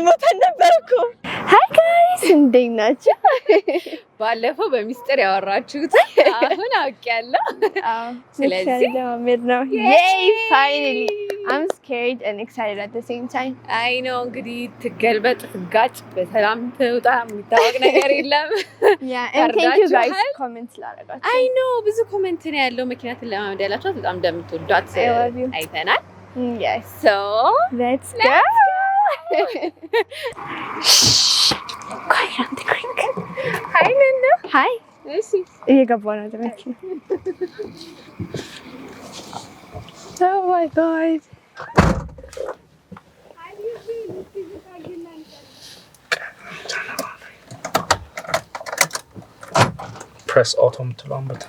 ሞተን ነበርኩ ሃይ ጋይስ እንዴት ናችሁ ባለፈው በሚስጥር ያወራችሁት አሁን አውቄያለሁ ስለዚህ ለማመድ ነው yay finally I'm scared and excited at the same time I know እንግዲህ ትገልበጥ ትጋጭ በሰላም ትውጣ የሚታወቅ ነገር የለም yeah and thank you guys comments ላደረጋችሁ I know ብዙ ኮሜንት ነው ያለው ምክንያቱም ለማመድ ያላችሁ በጣም እንደምትወዷት አይተናል yes so let's go Hi on the creek Hi Linda Hi እሺ እየገባሁ ነው ደረክ Oh my god press autumn to lambert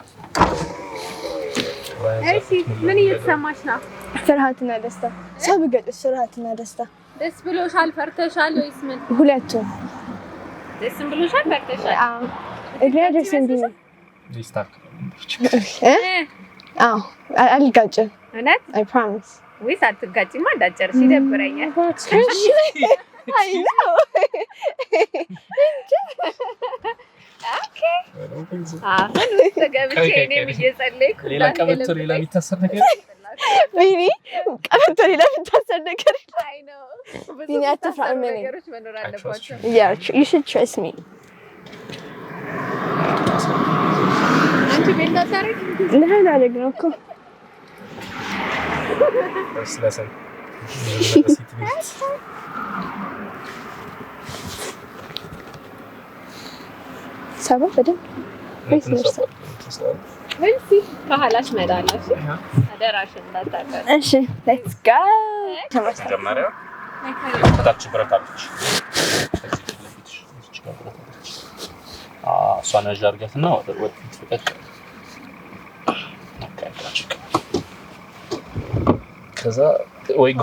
እሺ ምን እየተሰማሽ ነው ፍርሃትና ደስታ ሰው ቢገጥስ ፍርሃትና ደስታ ደስ ብሎሻል ፈርተሻል ወይስ ምን ሁለቱም ደስ ብሎሻል ፈርተሻል አዎ እግሬ እንዴ ሊስታክ አልጋጭም እውነት I promise ወይስ አትጋጭማ እንዳጨርሽ ይደብረኛል I know Okay አሁን ተገብቼ እኔም እየጸለይኩ ሌላ ቀበቶ ሌላ የሚታሰር ነገር really ቀበቶ ሌላ የሚታሰር ነገር I know You need to find me. ነገሮች መኖር አለባቸው Yeah you should trust me አንቺ ቤት ታሰረኝ ለምን አደረግነው እኮ ስለሰን ሰባ በደንብ ወይስ ከኋላሽ መዳላሽ አደራሽ እንዳታቀር እሺ let's go መጀመሪያ ታች ብረታለች እሷን አጃርጋትና ወደ ፊት ፍቀቅ ከዛ ወይ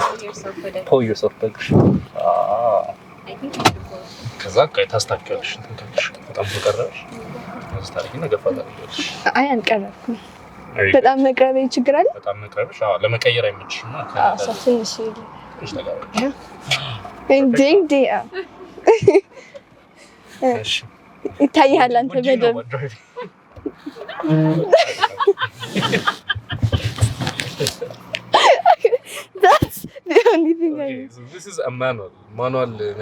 pull yourself back I think ከዛ ታስታክያለሽ እንትንሽ በጣም ተቀረሽ ታስታክይና ገፋታለሽ አይ አንቀረብኩም በጣም መቅረብ ችግር አለ በጣም መቅረብሽ አዎ ለመቀየር አይመችሽና ትንሽ እሺ ተጋባች እንዴ እሺ ይታያል አንተ በደም That's the only thing I know. So this is a manual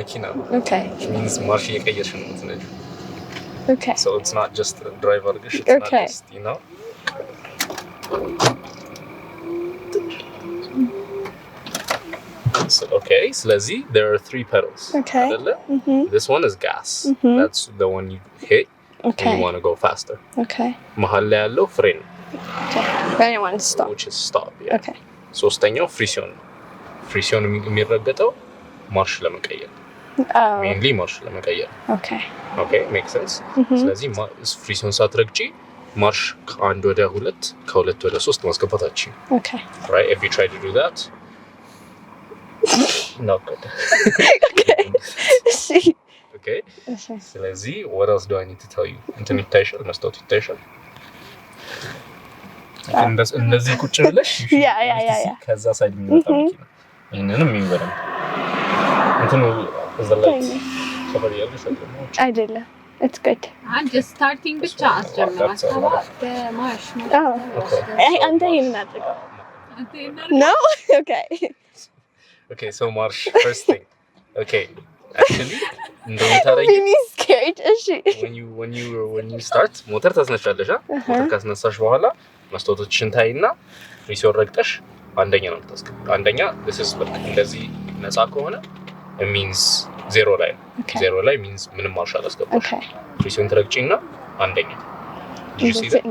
መኪና Okay. Which means ማርሽ እየቀየርሽ ነው እንትነጁ Okay. So it's not just a drive አድርገሽ it's Okay. not just, you know. So, okay, ስለዚህ there are 3 pedals. Okay. አይደለ? This one is gas. That's the one you hit Okay. when you want to go faster. Okay. መሃል ላይ ያለው ፍሬን Okay. When you want to stop. which is stop. Yeah. Okay. ሶስተኛው ፍሪሲዮን ነው ፍሪሲዮን የሚረገጠው ማርሽ ለመቀየር mainly ማርሽ ለመቀየር Okay. okay makes sense ስለዚህ ፍሪሲዮን ሳትረግጪ ማርሽ ከአንድ ወደ ሁለት ከሁለት ወደ ሶስት ማስገባታችን Okay. right if you try to do that not good See. okay Okay. ስለዚህ what else do I need to tell you እንትን ይታይሻል መስታወት ይታይሻል እንደዚህ ቁጭ ብለሽ Yeah. ከዛ ሳይድ የሚመጣ መኪና ይሄንንም ይወራል እንትኑ ዘላይት ሰፈር ያለሽ አይደለም it's good አንድ ስታርቲንግ ብቻ አስጀምራስ በማርሽ ነው አይ አንተ ይሄን አድርገው No? Okay, so march first thing. Okay, actually, I'm scared. when you start, motor ታስነሻለሽ motor ካስነሳሽ በኋላ መስታወቶችን ታይና ፍሪሲዮን ረግጠሽ አንደኛ ነው የምታስገባው። አንደኛ this is like እንደዚህ ነፃ ከሆነ it means zero ላይ zero ላይ means ምንም ማርሽ አላስገባሽ። ፍሪሲዮን ትረግጪና አንደኛ did you see that?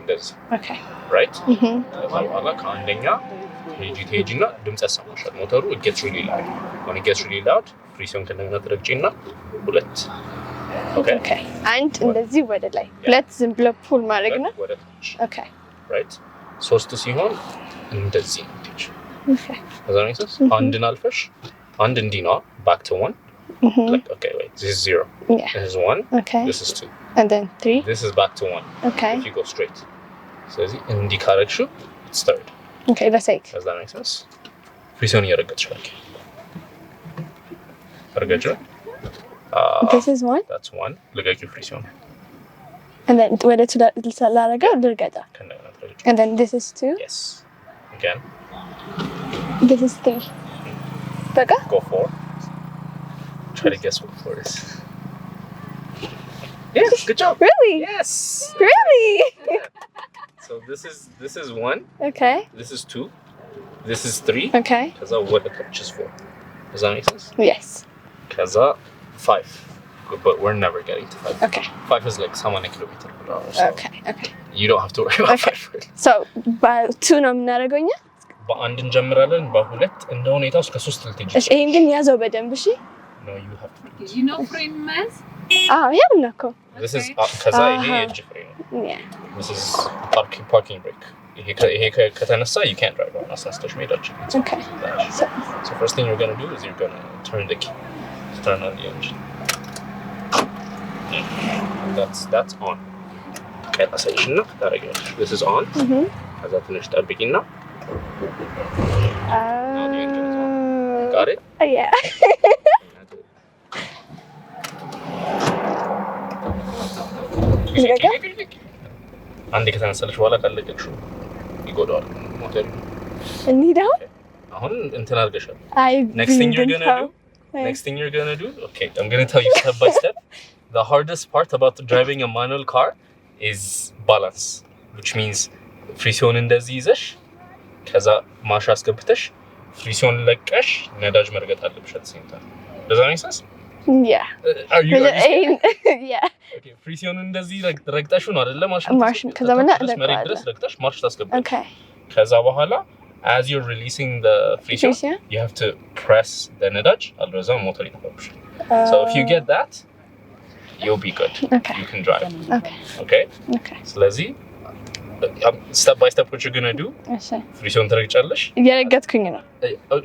እንደዚህ okay right በኋላ ከአንደኛ ሄጂና ድምጽ ያሰማሻል ሞተሩ it gets really loud when it gets really loud ፍሪሲዮን ከነገና ትረግጪና ሁለት okay አንድ እንደዚህ ወደ ላይ ሁለት ዝም ብሎ ፑል ማድረግ ነው okay right ሶስት ሲሆን እንደዚህ እንትሽ okay አዛኝስ አንድን አልፈሽ አንድ እንዲህ ነው back to one like okay wait this is 0 this is 1 okay this is 2 and then 3 this is back to 1 okay if you go straight ስለዚህ እንዲህ ካረግሽው it's third okay that's it does that make sense ፍሪሲዮን እየረገጥሽ እርገጭ This is one. That's one. ልገጩ ፍሪ ሲሆን And then ወደ ላረገው ልርገጣ. And then this is 2. Yes. Again. This is 3. በቃ? Go 4. Try to guess what 4 is. Yes, good job. Really? Yes. Really? Yeah. So this is 1. Okay. This is 2. This is 3. Okay. Kaza what the pitch is 4. Does that make sense? Yes. Kaza 5. But we're never getting to 5. Okay. 5 is like someone a kilometer per hour. So Okay. Okay. you don't have to worry about Okay. 5. So by 2 ነው የምናደርገው እኛ? በአንድ እንጀምራለን በሁለት እንደ ሁኔታው እስከ 3 ልትጅ። እሺ ይሄን ግን ያዘው በደንብ እሺ? No, you have to do it. You know frame mass? ያው ነው እኮ። This is kaza ይሄ የእጅ ፍሬም ነው። Yeah. This is parking brake. ይሄ ከተነሳ you can't drive on አስነስተሽ መሄዳችን። Okay. So first thing you're going to do is you're going to turn the key. Turn on the engine. That's on. ቀጣሰይሽና ታረጋለሽ. This is on. ከዛ ትንሽ ጠብቂና Got it? Yeah. አንዴ ከተነሳለሽ በኋላ ካለቀቅሽው ይጎዳዋል ሞተሩ። እንሂዳው? አሁን እንትን አድርገሻል። Next thing you're gonna do, okay, I'm gonna tell you step by step. The hardest part about driving a manual car is balance, which means ፍሪሲዮን እንደዚህ ይዘሽ ከዛ ማርሽ አስገብተሽ ፍሪሲዮን ለቀሽ ነዳጅ መርገጥ አለብሽ at the same time. Does that make sense? Yeah. Are you Yeah. Okay, ፍሪሲዮን እንደዚህ ረግጠሽው ነው አይደለ ማርሽ ከዛ መሬት ድረስ ረግጠሽ ማርሽ ታስገባለሽ። Okay. ከዛ በኋላ as you're releasing the ፍሪሲዮን you have to press the ነዳጅ አልበዛ ሞተር ይተፋብሽ. So if you get that you'll be good. Okay. You can drive. Okay. Okay. ስለዚህ step by step what you're going to do እሺ ፍሪሲዮን ትረግጫለሽ እየረገጥኩኝ ነው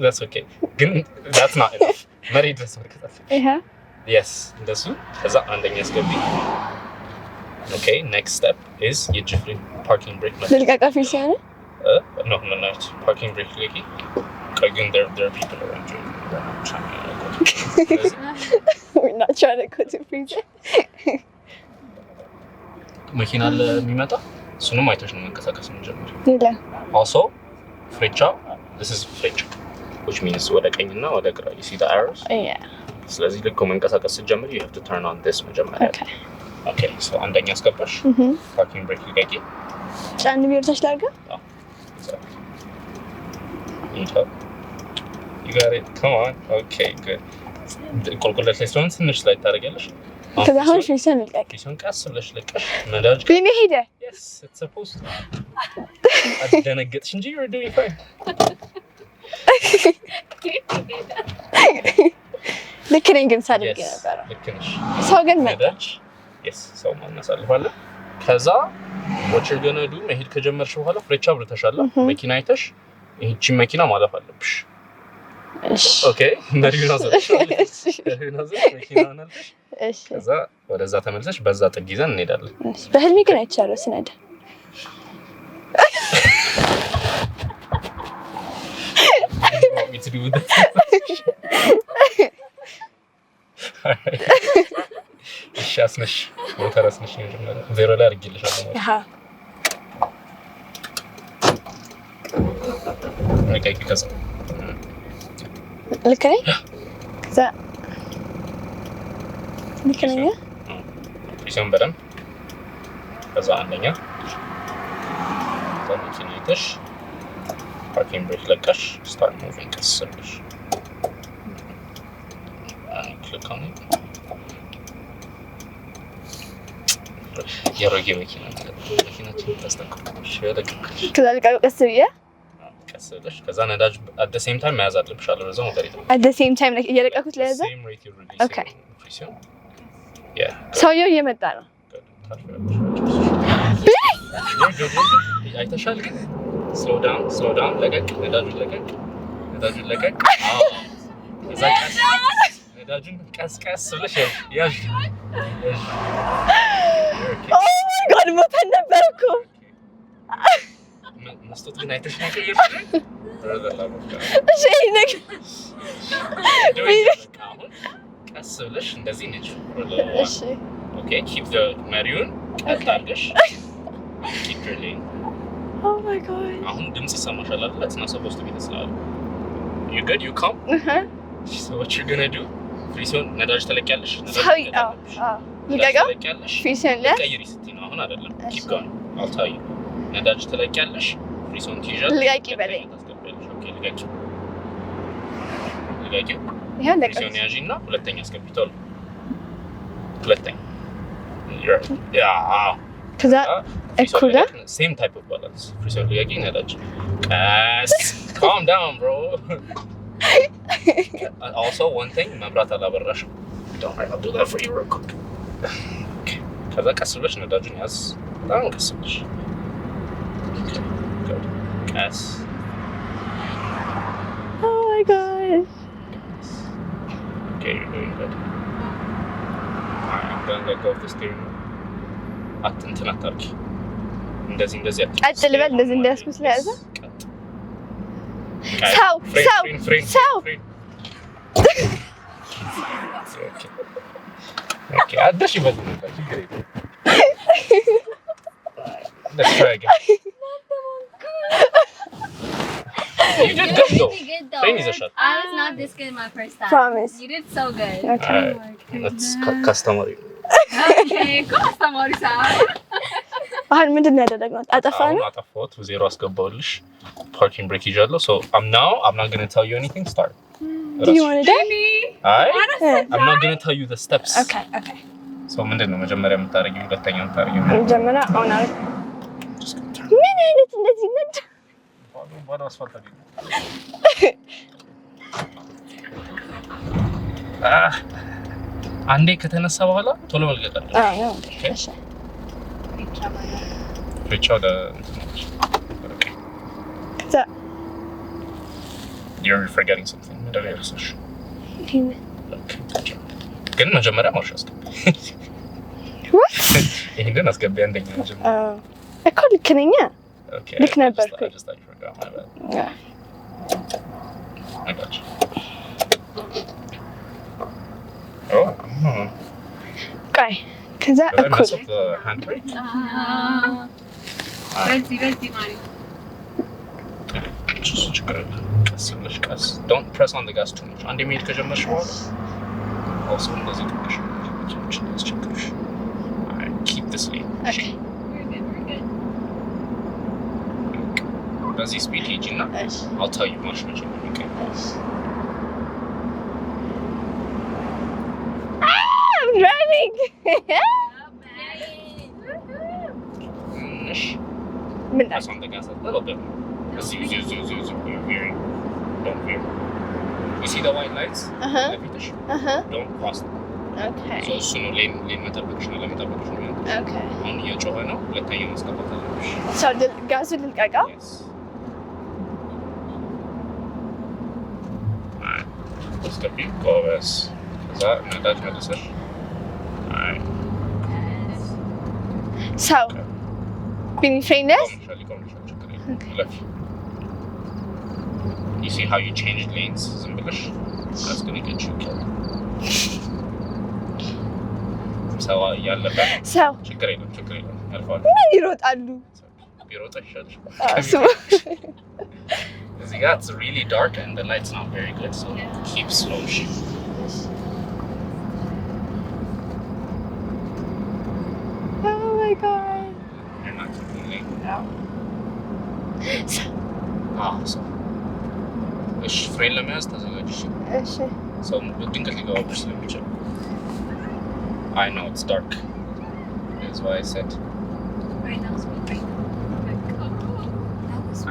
that's okay ግን that's not enough መሬት ድረስ መርገጥ ይሄ yes እንደሱ ከዛ አንደኛ አስገቢ okay next step is የጅፍሪ parking brake ልልቀቀ ፍሪሲዮን no parking brake ለቂ ግን there are people around you we're not trying to go to freezer መኪና ለሚመጣ እሱንም አይተሽ ነው መንቀሳቀስ የምንጀምር ይላ also ፍሬቻ this is ፍሬቻ which means ወደ ቀኝና ወደ ግራ you see the arrows yeah ስለዚህ ልክ መንቀሳቀስ ስትጀምር you have to turn on this መጀመሪያ okay so አንደኛ አስገባሽ parking brake ልቀቂ ጫን ቢርታሽ ላርጋ you got it come on okay good ቁልቁለት ላይ ስለሆነ ትንሽ ላይ ታደርጊያለሽ ከዛ አሁን ፍሪሲዮን ልቀቅ ፍሪሲዮን ቀስ ብለሽ ለቀሽ ነዳጅ ግን ሄደ yes it's supposed to አደነገጥሽ እንጂ you're doing fine ልክ ነኝ ግን ሳልልቅ ነበር ልክ ነሽ ሰው ግን መጣ yes ሰው ማናሳልፋለን ከዛ what you're gonna do መሄድ ከጀመርሽ በኋላ ፍሬቻ ብርተሻል መኪና አይተሽ ይህቺ መኪና ማለፍ አለብሽ እሺ ኦኬ መሪውን አዘልሽ መሪውን አዘልሽ መኪናውን አልፈሽ እሺ ከዛ ወደዛ ተመልሰሽ በዛ ጥግ ይዘን እንሄዳለን እሺ በህልሜ ግን አይቻለሁ ስነዳ me to do with that እሺ አስነሽ ሞተር አስነሽ ነው ዜሮ ላይ አድርጌልሻለሁ አሃ ነቀቂ ከዛ ልክ ነኝ ከዛ ልክ ነኝ ፍሪሲዮን በደንብ ከዛ አንደኛ ከመኪና ይተሽ parking brake ለቀሽ start moving ቀስ ብለሽ click on it የሮጌ መኪና መኪናችን ታስተካክለሽ ለቀሽ ከዛ ልቀቅ ቀስ ብዬ ቀስ ብለሽ ከዛ ነዳጅ at the same time መያዝ አለብሽ አለበለዚያ ሞተር ይተፋል at the same time እየለቀኩት ለያዘ same rate you're releasing Okay. ፍሪሲዮን yeah ሰውየው እየመጣ ነው አይተሻል ግን slow down ለቀቅ ነዳጁን ለቀቅ ከዛ ቀስ ነዳጁን ቀስ ብለሽ ያዥ oh my god ሞተን ነበር እኮ መስጠት ግን አይተሽ ነው ቀየርሽ እሺ ነገር ቀስ ብለሽ እንደዚህ ነች። እሺ ኦኬ ኪፕ ዘ መሪውን ቀጥ አድርገሽ ኪፕ ዩር ሌን Oh my god. አሁን ድምጽ ይሰማሻል አይደል? That's not supposed to be this loud. You good? You calm? So what you're gonna do? ፍሪሲዮን ነዳጅ ተለቂያለሽ። ልቀቀው። ፍሪሲዮን ላይ ቀይሪ ስትይ ነው አሁን አይደለም። Keep going. I'll tell you. ነዳጅ ተለቂያለሽ። ፍሪሲዮን ትይዣለሽ። ልቀቂ በለኝ። ኦኬ ልቀቂ። ልቀቂ። ይሄን ለቀቂ። ፍሪሲዮን ያዢና ሁለተኛ አስገብቷል። ሁለተኛ ከዛ እኩል same type of balance. ፍሪሲዮን ልቀቂ ነዳጅ። ቀስ calm down bro. Also one thing መብራት አላበራሽም። Don't worry, I'll do that for you real quick. ከዛ ቀስ ብለሽ ነዳጁን ያዝ። በጣም ቀስ ብለሽ ቀስ Oh my god. Okay, you're doing good. Alright, I'm gonna let go of the steering wheel. እንትን አታርጊ። እንደዚህ ቀጥ ልበል እንደዚህ እንዳያስኩት ስለያዘ ሰው Okay, አደሽ ይበዛል ችግር የለም። Let's try again. You did good though. Train is a shot. I was not this good my first time. Promise. You did so good. Okay. That's customary. Okay, customary sound. አሁን ምንድን ነው ያደረግነው? አጠፋን። አጠፋሁት። ዜሮ አስገባሁልሽ። ፓርኪንግ ብሬክ ይዣለሁ። So I'm not going to tell you anything. Start. Do you want to do? I'm not going to tell you the steps. Okay. So ምንድን ነው መጀመሪያ የምታደርጊው? ሁለተኛ የምታደርጊው? መጀመሪያ አሁን ምን አይነት እንደዚህ ነድ ባዶ አስፋልት አይደል? አንዴ ከተነሳ በኋላ ቶሎ መልቀቅ አለ። ነው። እሺ ብቻው You're forgetting something. ምንድን ነው የረሳሽ? ግን መጀመሪያ ማርሽ አስገቢ። ይሄን አስገቢ አንደኛ መጀመሪያ። እኮ ልክ ነኝ። ልክ ነበርኩ። ቆይ ከዛ እኩል Don't press on the gas too much. አንዴ መሄድ ከጀመርሽ በኋላ also እንደዚህ ትንሽ አስቸግርሽ። Keep this lane. Okay. በዚህ ስፒድ ሂጂና I'll tell you much መጀመር okay? I'm driving. Press on the gas a little bit. Zoo. You're veering. Don't veer. You see the white lights? Don't cross them. Okay. So soon lane መጠበቅሽ ነው ለመጠበቅሽ ነው። Okay. አሁን እየጮኸ ነው። ሁለተኛው ማስገባት አለብሽ። So ጋዙን ልልቀቀው? Yes. አስገቢ ጎበዝ። ከዛ ነዳጅ መልሰሽ So being famous? You see how you changed lanes? ዝም ብለሽ that's going to get you killed. ሰው ያለበ ችግር የለም ያልፋል። ምን ይሮጣሉ? ቢሮጥ ይሻላል። እዚህ ጋር it's really dark and the light's not very good, so keep slow shift. Oh my god. You're not keeping lane. So እሺ ፍሬን ለመያዝ ተዘጋጅ። እሺ ሰው ድንገት ሊገባብሽ ስለሚችል I know it's dark. That's why I said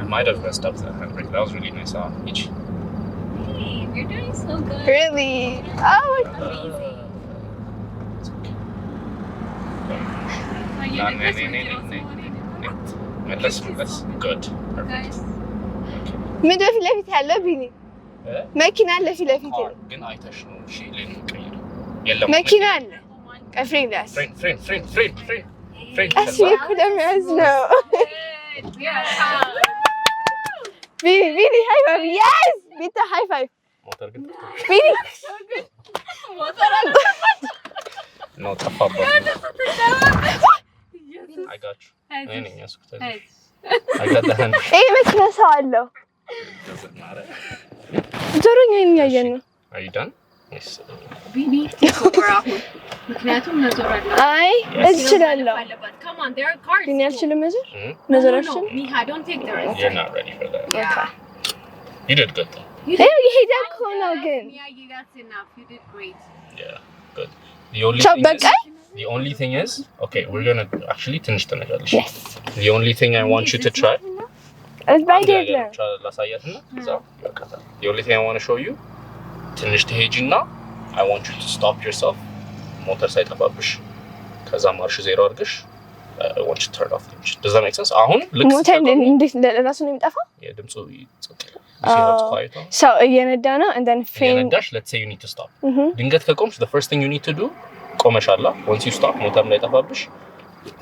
I might have messed up that handbrake. That was really nice. Ichi. Hey, you're doing so good. Really? Oh my god. It's okay. Let's good. Guys. ምን ፊት ለፊት ያለው ቢኒ መኪና አለ ፊት ለፊት ግን አይተሽ ነው እሺ ሌን ቀይር የለም መኪና አለ ፍሬን ቀስ እኮ ለመያዝ ነው ቢኒ ሃይ ፋይቭ yes ቢታ ሃይ ፋይቭ ሞተር ግን ቢኒ No, ጠፋባት። I got you. እኔ ነኝ ያስኩት። I got the hand. ይሄ መኪና ሰው አለው። Doesn't matter. ዞሮኛ የሚያየን ነው። Are you done? Yes. ቢኒ ቴኮቨር አሁን ምክንያቱም ነዞራለ አይ እችላለሁ። Come on, there are cars. ግን ያልችልም መዞር Hmm? መዞራችን Miha, don't take the risk. You're not ready for that. Yeah. You did good though. ይሄ ይሄዳል እኮ ነው ግን Yeah, you that's enough. You did great. Yeah, good. The only ቻው thing በቃ is, the only thing is, okay, we're gonna actually finish the night. yes The only thing I want you to try. ባይ አይደለም ላሳያትና እዛው ያካታል. The only thing I want to show you, ትንሽ ትሄጂና I want you to stop yourself. ሞተር ሳይጠፋብሽ ከዛ ማርሽ ዜሮ አድርገሽ I want you to turn off the engine. Does that make sense? አሁን ልክ ሞተር እንዴት ለራሱ ነው የሚጠፋው? የድምፁ ይጸጥል. ሲሆን quiet ነው. ሰው እየነዳ ነው and then frame የነዳሽ let's say you need to stop. ድንገት ከቆምሽ the first thing you need to do ቆመሻላ once you stop ሞተር እንዳይጠፋብሽ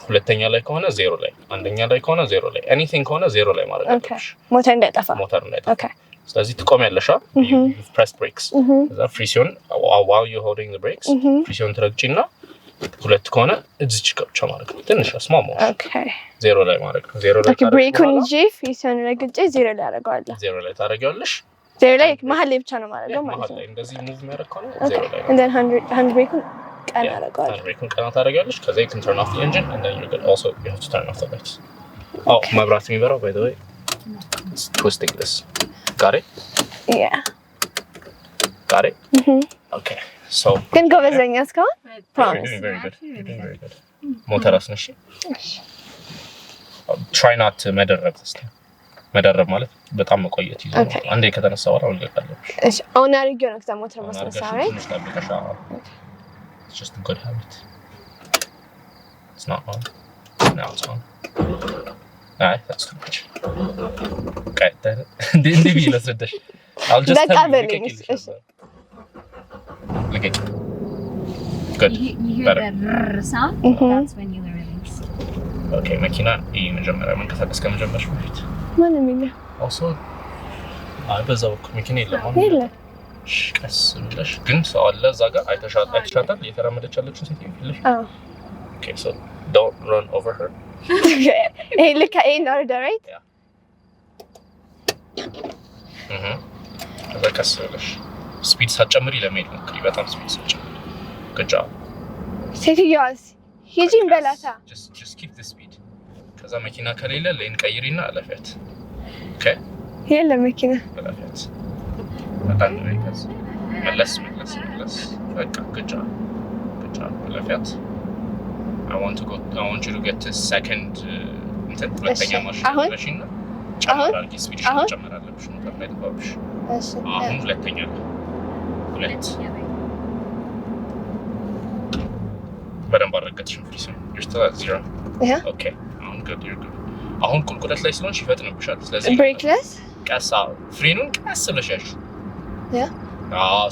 ሁለተኛ ላይ ከሆነ ዜሮ ላይ አንደኛ ላይ ከሆነ ዜሮ ላይ anything ከሆነ ዜሮ ላይ ማድረግ አለብሽ ሞተር እንዳይጠፋ ሞተር እንዳይጠፋ okay ስለዚህ ትቆሚያለሽ you press brakes ከዛ ፍሪሲዮን while you're holding the brakes ፍሪሲዮን ትረግጪና ሁለት ከሆነ እዚች ብቻ ማድረግ ነው ትንሽ ስማሞ okay ዜሮ ላይ ማድረግ ነው ዜሮ ላይ ታዲያ ብሬኩን ይዤ ፍሪሲዮን ረግጬ ዜሮ ላይ አደርገዋለሁ ዜሮ ላይ ታደርጊዋለሽ ዜሮ ላይ መሀል ላይ ብቻ ነው ማድረገው ማለት ነው እንደዚህ ሙቭ የሚያደርግ ከሆነ ዜሮ ላይ and then 100 ብሬኩን ቀና አደርገዋለሁ ብሬኩን ቀና ታደርጊዋለሽ ከዛ you can turn off the engine and then you can also you have to turn off the lights መብራት የሚበራው by the way it's twisting this got it yeah got it okay so ግን ጎበዘኛ እስካሁን you're promise doing very good you're doing very good ሞተር አስነሺ try not to መደረብ መደረብ ማለት በጣም መቆየት ይዘው አንዴ ከተነሳ በኋላ ወልቀለሽ እሺ አሁን አድርጌው ነው ከዛ ሞተር ማስነሳ right it's just a good habit it's not on now it's on that's too much okay then maybe let's do this I'll just በቃ tell you በለኝ እሺ look at good You hear better the sound? That's when you release. okay መኪና መጀመሪያ መንቀሳቀስ ከመጀመርሽ በፊት ማን ነው also በዛው መኪና የለም የለም ቀስ ብለሽ ግን ሰው አለ እዛ ጋር አይተሻታል እየተራመደች ያለችው ሴት ይልሽ okay so don't run over her hey look at in order right yeah ቀስ ብለሽ ስፒድ ሳትጨምሪ ለመሄድ ሞክሪ በጣም ስፒድ ሳትጨምሪ good job ሴትዮዋስ ሂጂን በላታ just keep the speed ከዛ መኪና ከሌለ ሌን ቀይሪና አለፈት okay የለም መኪና አለፈት በጣም ነው ይከስ መለስ በቃ good job አለፈት I want you to get to second ሁለተኛ ማርሽ ማሽንና ጨምራለሽ ስፒድ ጨምራለሽ ሞተር ላይ ተባብሽ እሺ አሁን ሁለተኛ ሁለት በደንብ አረጋግጥሽም ፍሪሲዮን you're still at 0 yeah okay አሁን good you're good አሁን ቁልቁለት ላይ ስለሆንሽ ይፈጥንብሻል ስለዚህ ብሬክለስ ቀሳ ፍሬኑን ቀስ ብለሽ ያዥ yeah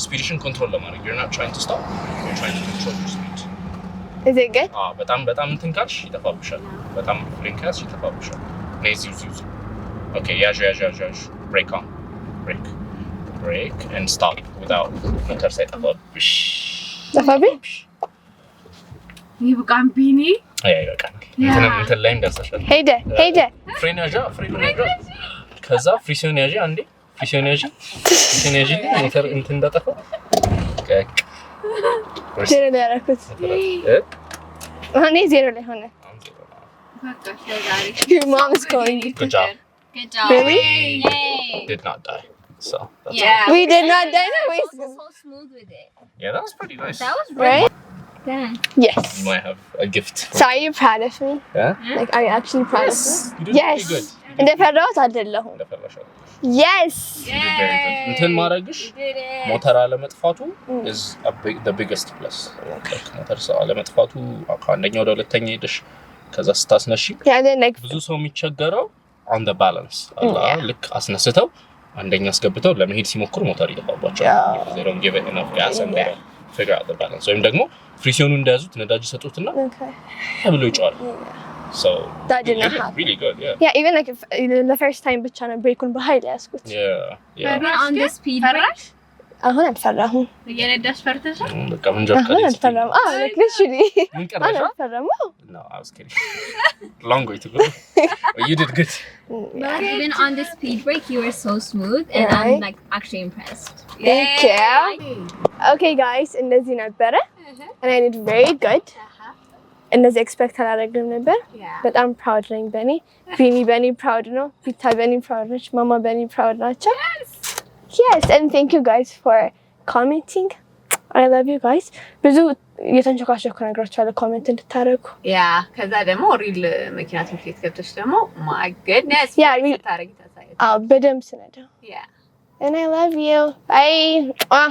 ስፒድሽን ኮንትሮል ለማድረግ you're not trying to stop you're trying to control your speed is it good በጣም እንትን ካልሽ ይጠፋብሻል በጣም ፍሬን ካልሽ ይጠፋብሻል ነዚህ okay ያዥ brake and stop without motor ሳይጠፋብሽ ጠፋብኝ ይብቃን ቢኒ ይበቃል እንትን ላይ እንደሰሻል ሄደ ፍሬን ያዣ ከዛ ፍሪሲዮን ያዢ አንዴ ፍሪሲዮን ያዢ ሞተር እንትን እንዳጠፋ ዜሮ ላይ ያደረኩት እኔ ዜሮ ላይ ሆነ በቃ ስለዛሬ your mom is calling you good job really Yay. did not die so that's Yeah. we did not die no That waste was so smooth with it. yeah that was pretty nice That was right Yeah. yes you might have a gift so are you proud of me yeah like are you actually proud of me you did yes pretty good እንደፈራሁት አይደለሁም እንደፈራሻል yes you did very good እንትን ማድረግሽ Did it. ሞተር አለመጥፋቱ is the biggest plus ሞተር አለመጥፋቱ ከአንደኛ ወደ ሁለተኛ ሄደሽ ከዛ ስታስነሺ yeah then like ብዙ ሰው የሚቸገረው on the balance ልክ አስነስተው አንደኛ አስገብተው ለመሄድ ሲሞክሩ ሞተር ይጠፋባቸዋል they don't give it enough gas and they figure out the balance ወይም ደግሞ ፍሪሲዮኑ እንደያዙት ነዳጅ ሰጡትና okay ብሎ ይጫዋል so that did not happen really good yeah even like if the first time ብቻ ነው ብሬኩን በኃይል ያስኩት yeah But on the speed break. አሁን አልፈራሁም እየነዳሽ ፈርተሻል? በቃ መንጃ ፈቃድ አሁን አልፈራሁም like literally ምን አሁን ቀረሻ? አልፈራሁም No, I was kidding. Long way to go. But you did good. But even on the speed break, you were so smooth, and Right. I'm like actually impressed. Thank you. Okay guys እንደዚህ ነበረ and I did very good እንደዚህ ኤክስፔክት አላደረግም ነበር በጣም ፕራውድ ነኝ በኔ ቢኒ በኔ ፕራውድ ነው ቢታ በኔ ፕራውድ ነች ማማ በኔ ፕራውድ ናቸው yes and thank you guys for commenting I love you guys ብዙ የተንቸካቸኩ ነገሮች አለ ኮሜንት እንድታረጉ ከዛ ደግሞ ሪል መኪና ትምህርት ቤት ገብተሽ ደግሞ my goodness ታረጊ ታሳይ በደምብ ስነዳ and I love you bye